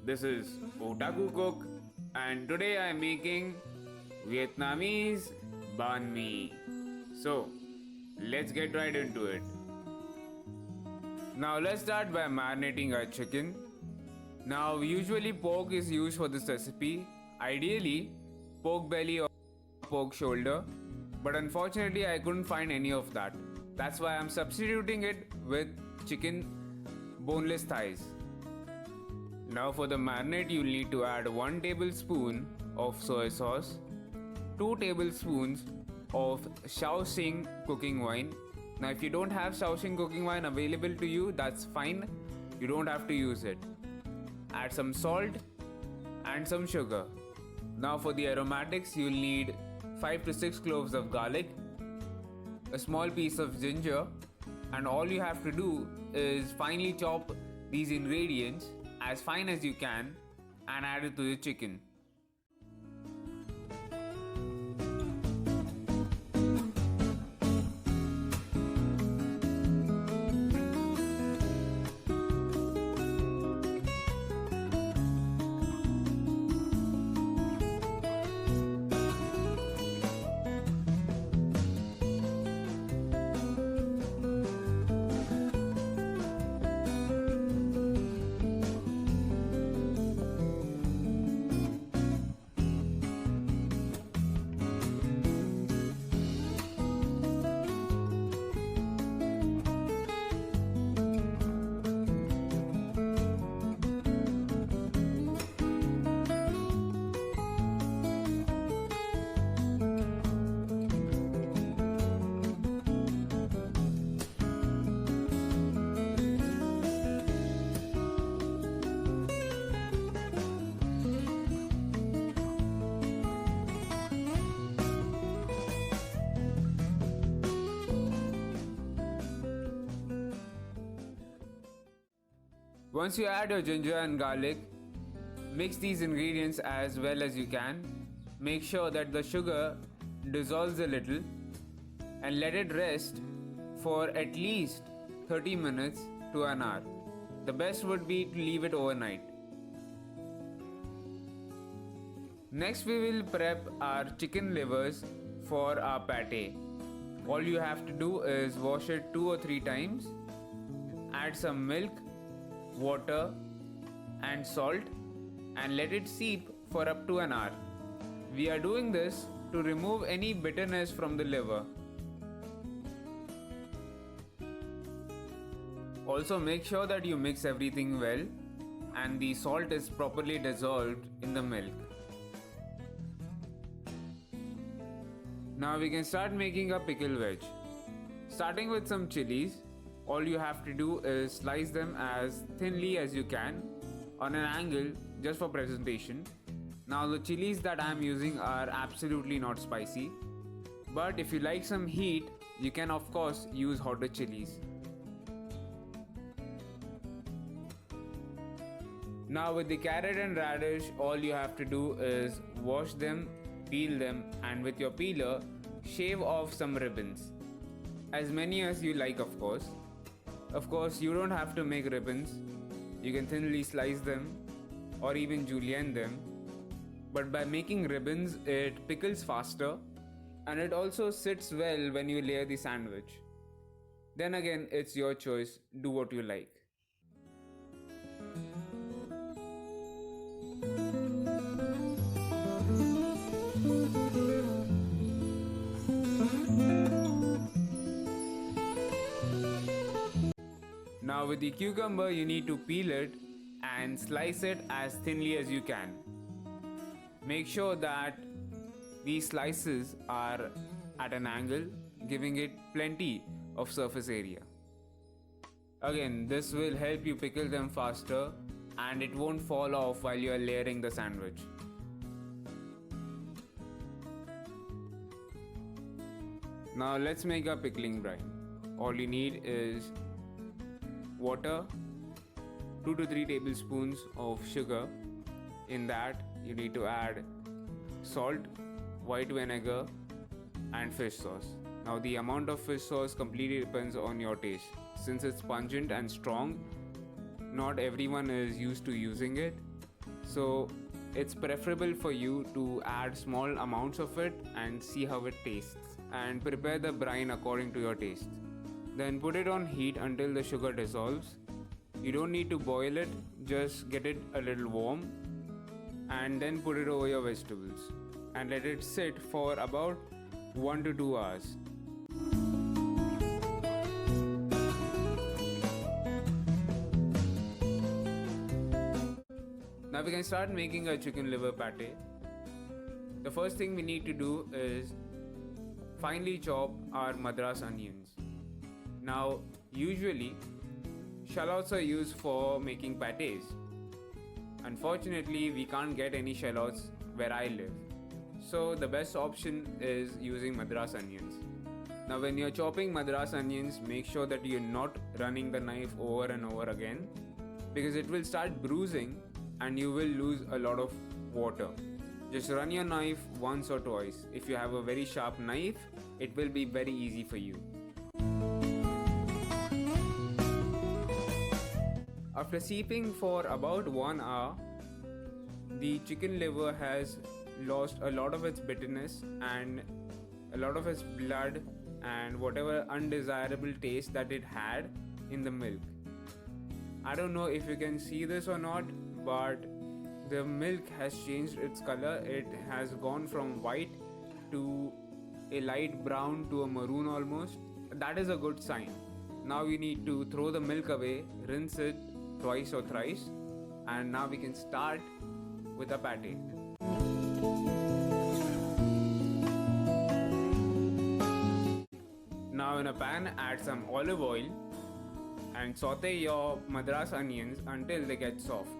This is Otaku Cook, and today I am making Vietnamese banh mi. So, let's get right into it. Now, let's start by marinating our chicken. Now, usually pork is used for this recipe, ideally, pork belly or pork shoulder, but unfortunately, I couldn't find any of that. That's why I'm substituting it with chicken boneless thighs. Now for the marinade, you'll need to add 1 tablespoon of soy sauce, 2 tablespoons of Shaoxing cooking wine. Now if you don't have Shaoxing cooking wine available to you, that's fine. You don't have to use it. Add some salt and some sugar. Now for the aromatics, you'll need 5 to 6 cloves of garlic, a small piece of ginger, and all you have to do is finely chop these ingredients as fine as you can and add it to the chicken. Once you add your ginger and garlic, mix these ingredients as well as you can. Make sure that the sugar dissolves a little and let it rest for at least 30 minutes to an hour. The best would be to leave it overnight. Next, we will prep our chicken livers for our pate. All you have to do is wash it 2 or 3 times, add some milk, water and salt, and let it steep for up to an hour. We are doing this to remove any bitterness from the liver. Also make sure that you mix everything well and the salt is properly dissolved in the milk. Now we can start making a pickle veg. Starting with some chilies, all you have to do is slice them as thinly as you can on an angle just for presentation. Now the chilies that I am using are absolutely not spicy, but if you like some heat, you can of course use hotter chilies. Now with the carrot and radish, all you have to do is wash them, peel them, and with your peeler, shave off some ribbons. As many as you like, of course. Of course, you don't have to make ribbons. You can thinly slice them or even julienne them. But by making ribbons, it pickles faster and it also sits well when you layer the sandwich. Then again, it's your choice. Do what you like. Now with the cucumber, you need to peel it and slice it as thinly as you can. Make sure that these slices are at an angle, giving it plenty of surface area. Again, this will help you pickle them faster and it won't fall off while you are layering the sandwich. Now let's make a pickling brine. All you need is water, 2 to 3 tablespoons of sugar. In that, you need to add salt, white vinegar, and fish sauce. Now, the amount of fish sauce completely depends on your taste. Since it's pungent and strong, not everyone is used to using it. So it's preferable for you to add small amounts of it and see how it tastes, and prepare the brine according to your taste. Then put it on heat until the sugar dissolves. You don't need to boil it, just get it a little warm, and then put it over your vegetables and let it sit for about 1 to 2 hours. Now we can start making a chicken liver pate. The first thing we need to do is finely chop our madras onions. Now, usually, shallots are used for making pates. Unfortunately, we can't get any shallots where I live. So, the best option is using madras onions. Now, when you're chopping madras onions, make sure that you're not running the knife over and over again, because it will start bruising and you will lose a lot of water. Just run your knife once or twice. If you have a very sharp knife, it will be very easy for you. After steeping for about 1 hour, the chicken liver has lost a lot of its bitterness and a lot of its blood and whatever undesirable taste that it had in the milk. I don't know if you can see this or not, but the milk has changed its color. It has gone from white to a light brown to a maroon almost. That is a good sign. Now we need to throw the milk away, rinse it twice or thrice, and now we can start with the pate. Now in a pan, add some olive oil and saute your madras onions until they get soft.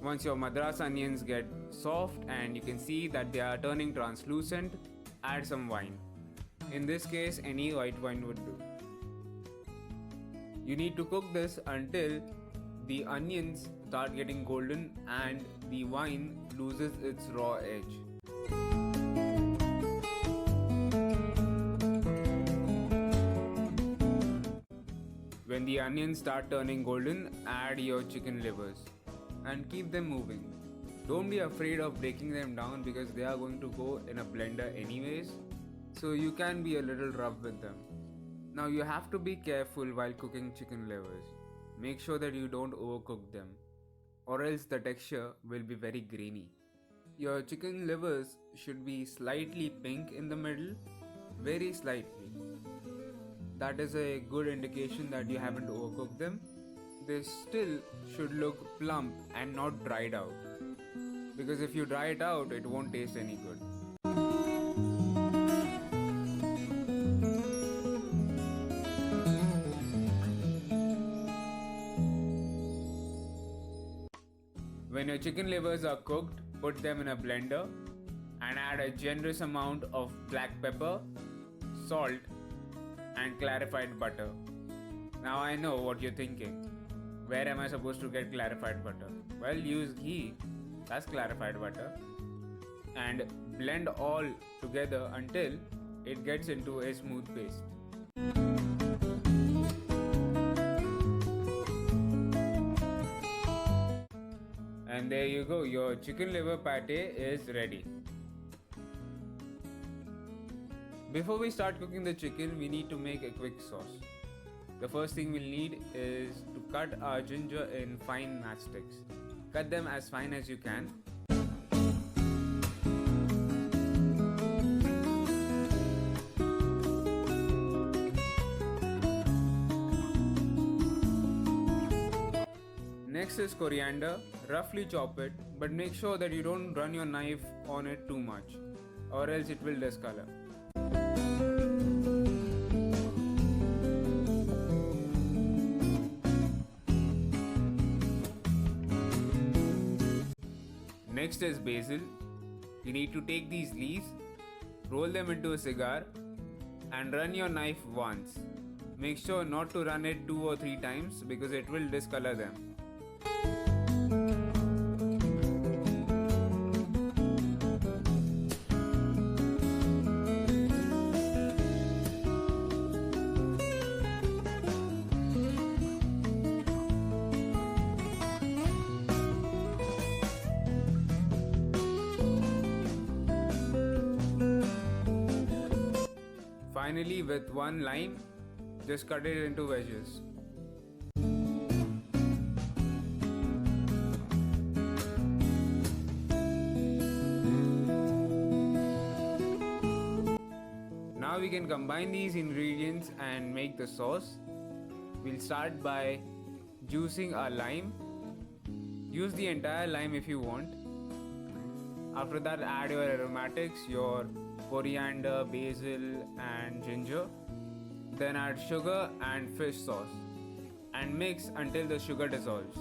Once your madras onions get soft and you can see that they are turning translucent, add some wine. In this case, any white wine would do. You need to cook this until the onions start getting golden and the wine loses its raw edge. When the onions start turning golden, add your chicken livers and keep them moving. Don't be afraid of breaking them down because they are going to go in a blender anyways, so you can be a little rough with them. Now you have to be careful while cooking chicken livers. Make sure that you don't overcook them, or else the texture will be very grainy. Your chicken livers should be slightly pink in the middle, very slightly. That is a good indication that you haven't overcooked them. They still should look plump and not dried out, because if you dry it out, it won't taste any good. When your chicken livers are cooked, put them in a blender and add a generous amount of black pepper, salt, and clarified butter. Now I know what you're thinking. Where am I supposed to get clarified butter? Well, use ghee, that's clarified butter, and blend all together until it gets into a smooth paste. And there you go, your chicken liver pate is ready. Before we start cooking the chicken, we need to make a quick sauce. The first thing we'll need is to cut our ginger in fine matchsticks. Cut them as fine as you can. Next is coriander. Roughly chop it, but make sure that you don't run your knife on it too much, or else it will discolor. Next is basil. You need to take these leaves, roll them into a cigar, and run your knife once. Make sure not to run it 2 or 3 times because it will discolor them. Finally, with one lime, just cut it into wedges. Now we can combine these ingredients and make the sauce. We'll start by juicing our lime. Use the entire lime if you want. After that, add your aromatics, your coriander, basil and ginger. Then add sugar and fish sauce and mix until the sugar dissolves.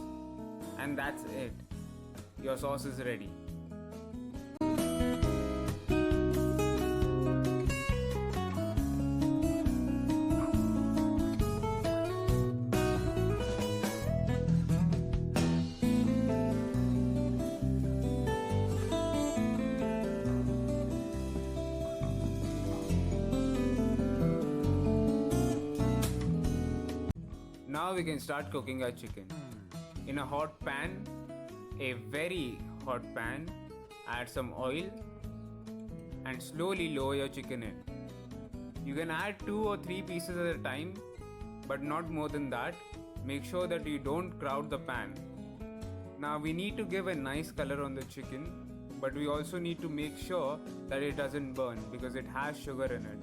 And that's it. Your sauce is ready. Now we can start cooking our chicken. In a hot pan, a very hot pan, add some oil and slowly lower your chicken in. You can add 2 or 3 pieces at a time, but not more than that. Make sure that you don't crowd the pan. Now we need to give a nice color on the chicken, but we also need to make sure that it doesn't burn because it has sugar in it.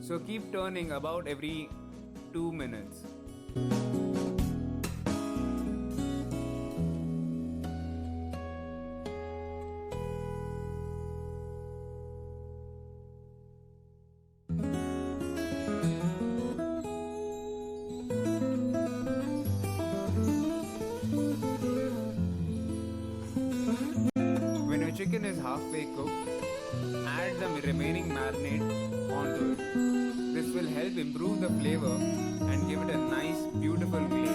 So keep turning about every 2 minutes. When your chicken is halfway cooked, add the remaining marinade onto it. This will help improve the flavor and give it a nice, beautiful glaze.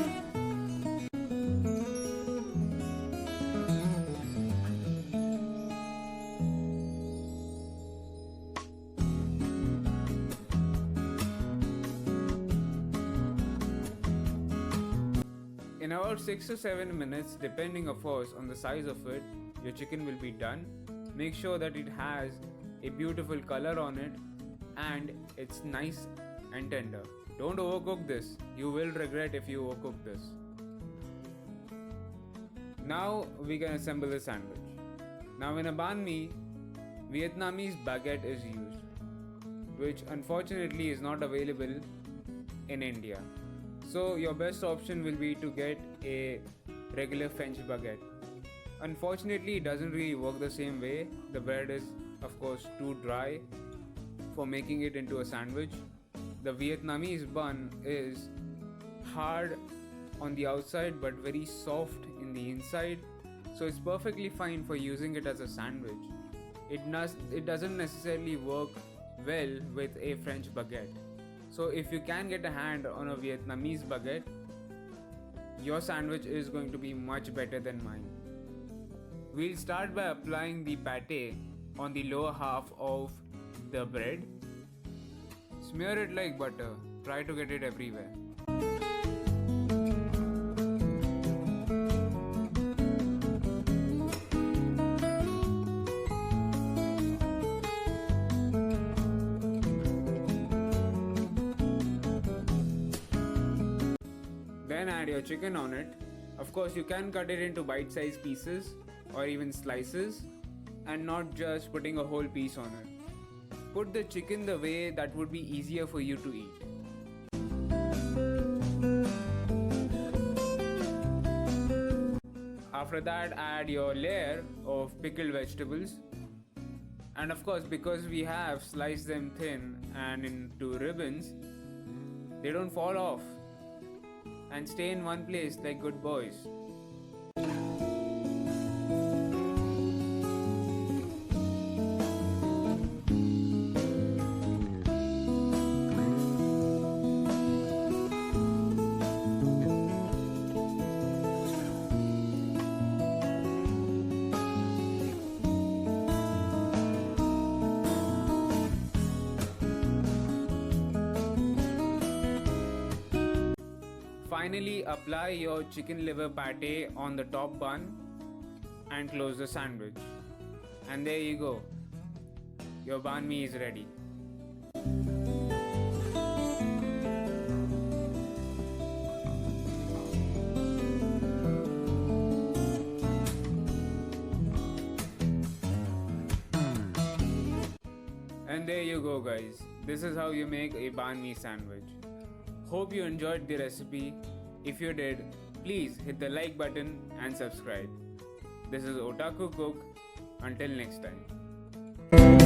In about 6 to 7 minutes, depending of course on the size of it, your chicken will be done. Make sure that it has a beautiful color on it and it's nice and tender. Don't overcook this. You will regret if you overcook this. Now we can assemble the sandwich. Now in a banh mi, Vietnamese baguette is used, which unfortunately is not available in India. So your best option will be to get a regular French baguette. Unfortunately, it doesn't really work the same way. The bread is of course too dry for making it into a sandwich. The Vietnamese bun is hard on the outside but very soft in the inside, so it's perfectly fine for using it as a sandwich. It doesn't necessarily work well with a French baguette. So if you can get a hand on a Vietnamese baguette, your sandwich is going to be much better than mine. We'll start by applying the pate on the lower half of the bread. Smear it like butter. Try to get it everywhere. Then add your chicken on it. Of course, you can cut it into bite-sized pieces or even slices and not just putting a whole piece on it. Put the chicken the way that would be easier for you to eat. After that, add your layer of pickled vegetables. And of course, because we have sliced them thin and into ribbons, they don't fall off and stay in one place like good boys. Finally, apply your chicken liver pate on the top bun and close the sandwich. And there you go. Your banh mi is ready. And there you go, guys. This is how you make a banh mi sandwich. Hope you enjoyed the recipe. If you did, please hit the like button and subscribe. This is Otaku Cook. Until next time.